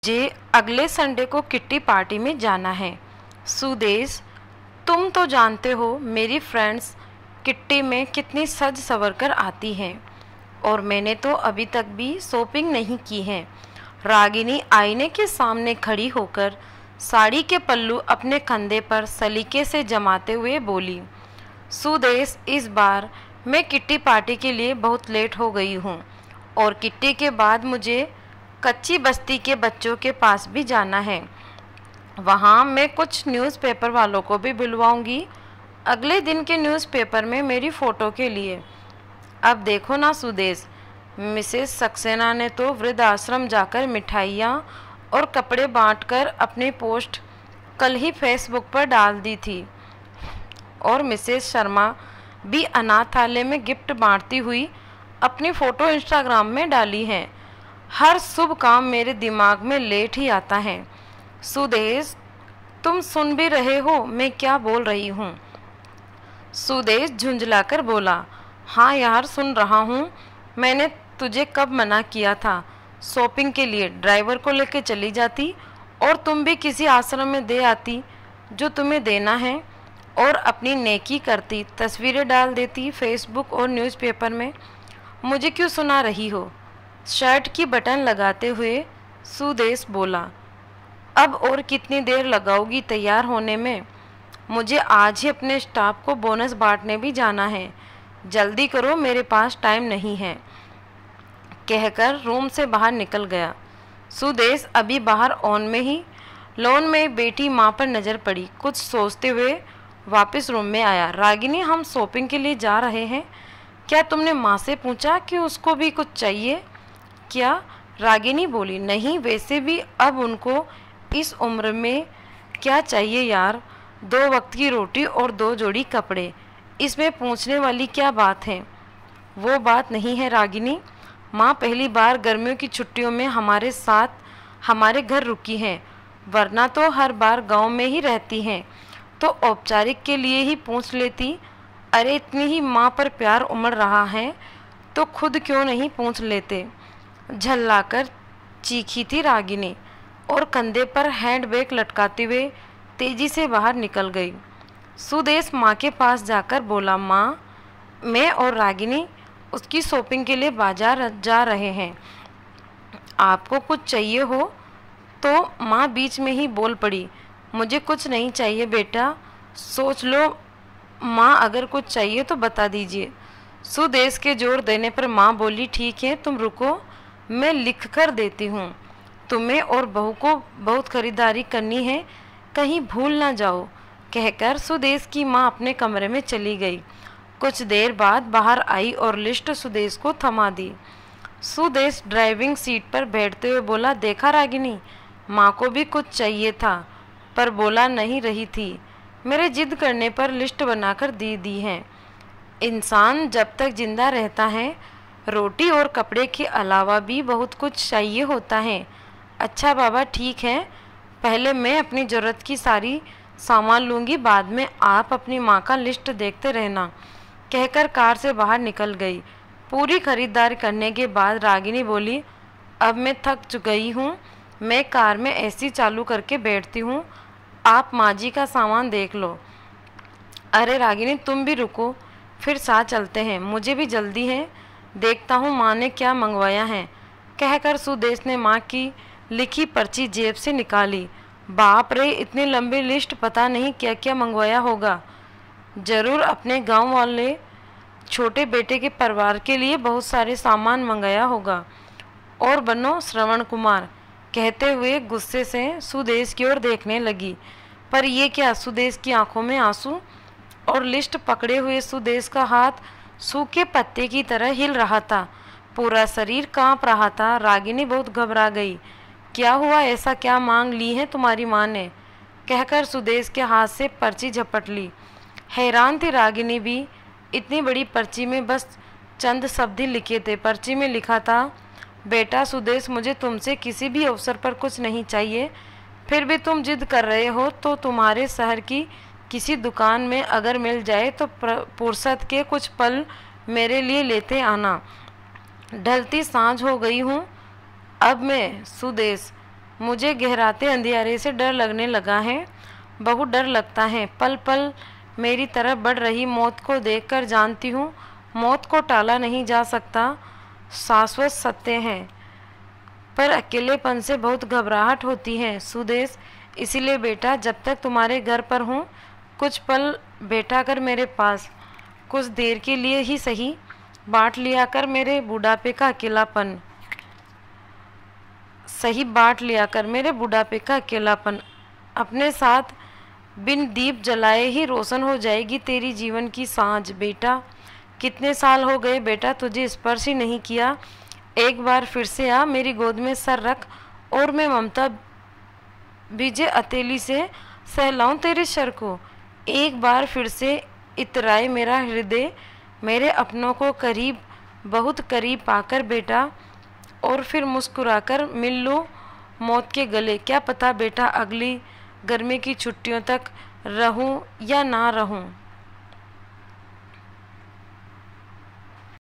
मुझे अगले संडे को किट्टी पार्टी में जाना है। सुदेश, तुम तो जानते हो मेरी फ्रेंड्स किट्टी में कितनी सज सवर कर आती हैं, और मैंने तो अभी तक भी शॉपिंग नहीं की है। रागिनी आईने के सामने खड़ी होकर साड़ी के पल्लू अपने कंधे पर सलीके से जमाते हुए बोली, सुदेश, इस बार मैं किट्टी पार्टी के लिए बहुत लेट हो गई हूँ, और किट्टी के बाद मुझे कच्ची बस्ती के बच्चों के पास भी जाना है। वहाँ मैं कुछ न्यूज़पेपर वालों को भी बुलवाऊंगी अगले दिन के न्यूज़पेपर में मेरी फ़ोटो के लिए। अब देखो ना सुदेश, मिसेस सक्सेना ने तो वृद्धाश्रम जाकर मिठाइयाँ और कपड़े बांटकर अपनी पोस्ट कल ही फेसबुक पर डाल दी थी, और मिसेस शर्मा भी अनाथालय में गिफ्ट बांटती हुई अपनी फ़ोटो इंस्टाग्राम में डाली है। हर शुभ काम मेरे दिमाग में लेट ही आता है। सुदेश, तुम सुन भी रहे हो मैं क्या बोल रही हूँ? सुदेश झुंझलाकर बोला, हाँ यार सुन रहा हूँ। मैंने तुझे कब मना किया था? शॉपिंग के लिए ड्राइवर को लेकर चली जाती और तुम भी किसी आश्रम में दे आती जो तुम्हें देना है, और अपनी नेकी करती, तस्वीरें डाल देती फेसबुक और न्यूज़पेपर में। मुझे क्यों सुना रही हो? शर्ट की बटन लगाते हुए सुदेश बोला, अब और कितनी देर लगाओगी तैयार होने में? मुझे आज ही अपने स्टाफ को बोनस बांटने भी जाना है। जल्दी करो, मेरे पास टाइम नहीं है, कहकर रूम से बाहर निकल गया। सुदेश अभी बाहर लॉन में बैठी माँ पर नज़र पड़ी। कुछ सोचते हुए वापस रूम में आया। रागिनी, हम शॉपिंग के लिए जा रहे हैं, क्या तुमने माँ से पूछा कि उसको भी कुछ चाहिए क्या? रागिनी बोली, नहीं, वैसे भी अब उनको इस उम्र में क्या चाहिए यार, 2 वक्त की रोटी और 2 जोड़ी कपड़े, इसमें पूछने वाली क्या बात है? वो बात नहीं है रागिनी, माँ पहली बार गर्मियों की छुट्टियों में हमारे साथ हमारे घर रुकी हैं, वरना तो हर बार गांव में ही रहती हैं, तो औपचारिक के लिए ही पूछ लेती। अरे इतनी ही माँ पर प्यार उमड़ रहा है तो खुद क्यों नहीं पूछ लेते? झल्लाकर चीखी थी रागिनी, और कंधे पर हैंडबैग लटकाते हुए तेजी से बाहर निकल गई। सुदेश माँ के पास जाकर बोला, माँ, मैं और रागिनी उसकी शॉपिंग के लिए बाजार जा रहे हैं, आपको कुछ चाहिए हो? तो माँ बीच में ही बोल पड़ी, मुझे कुछ नहीं चाहिए बेटा, सोच लो माँ, अगर कुछ चाहिए तो बता दीजिए। सुदेश के जोर देने पर माँ बोली, ठीक है तुम रुको, मैं लिख कर देती हूँ। तुम्हें और बहू को बहुत खरीदारी करनी है, कहीं भूल ना जाओ, कहकर सुदेश की माँ अपने कमरे में चली गई। कुछ देर बाद बाहर आई और लिस्ट सुदेश को थमा दी। सुदेश ड्राइविंग सीट पर बैठते हुए बोला, देखा रागिनी, माँ को भी कुछ चाहिए था पर बोला नहीं रही थी, मेरे जिद करने पर लिस्ट बनाकर दी है। इंसान जब तक जिंदा रहता है रोटी और कपड़े के अलावा भी बहुत कुछ चाहिए होता है। अच्छा बाबा ठीक है, पहले मैं अपनी ज़रूरत की सारी सामान लूँगी, बाद में आप अपनी माँ का लिस्ट देखते रहना, कहकर कार से बाहर निकल गई। पूरी खरीदारी करने के बाद रागिनी बोली, अब मैं थक गई हूँ, मैं कार में एसी चालू करके बैठती हूँ, आप माँ जी का सामान देख लो। अरे रागिनी तुम भी रुको, फिर साथ चलते हैं, मुझे भी जल्दी है, देखता हूँ माँ ने क्या मंगवाया है, कहकर सुदेश ने माँ की लिखी पर्ची जेब से निकाली। बाप रे, इतनी लंबी लिस्ट, पता नहीं क्या क्या मंगवाया होगा। ज़रूर अपने गांव वाले छोटे बेटे के परिवार के लिए बहुत सारे सामान मंगाया होगा। और बनो श्रवण कुमार, कहते हुए गुस्से से सुदेश की ओर देखने लगी। पर ये क्या? सुदेश की आंखों में आंसू, और लिस्ट पकड़े हुए सुदेश का हाथ सूखे पत्ते की तरह हिल रहा था, पूरा शरीर कांप रहा था। रागिनी बहुत घबरा गई। क्या हुआ? ऐसा क्या मांग ली है तुम्हारी माँ ने? कहकर सुदेश के हाथ से पर्ची झपट ली। हैरान थी रागिनी भी, इतनी बड़ी पर्ची में बस चंद शब्द ही लिखे थे। पर्ची में लिखा था, बेटा सुदेश, मुझे तुमसे किसी भी अवसर पर कुछ नहीं चाहिए, फिर भी तुम जिद कर रहे हो तो तुम्हारे शहर की किसी दुकान में अगर मिल जाए तो फुर्सत के कुछ पल मेरे लिए लेते आना। ढलती सांझ हो गई हूँ अब मैं सुदेश, मुझे गहराते अंधियारे से डर लगने लगा है, बहुत डर लगता है। पल पल मेरी तरफ बढ़ रही मौत को देखकर जानती हूँ मौत को टाला नहीं जा सकता, शाश्वत सत्य है। पर अकेलेपन से बहुत घबराहट होती है सुदेश, इसीलिए बेटा जब तक तुम्हारे घर पर हूँ कुछ पल बैठा कर मेरे पास, कुछ देर के लिए ही सही, बांट लिया कर मेरे बुढ़ापे का अकेलापन, अपने साथ बिन दीप जलाए ही रोशन हो जाएगी तेरी जीवन की सांझ। बेटा कितने साल हो गए बेटा तुझे स्पर्श ही नहीं किया, एक बार फिर से आ, मेरी गोद में सर रख और मैं ममता बीजे अतेली से सहलाऊं तेरे सर को। एक बार फिर से इतराए मेरा हृदय, मेरे अपनों को करीब, बहुत करीब पाकर बेटा, और फिर मुस्कुराकर मिल लूं मौत के गले। क्या पता बेटा अगली गर्मी की छुट्टियों तक रहूं या ना रहूं।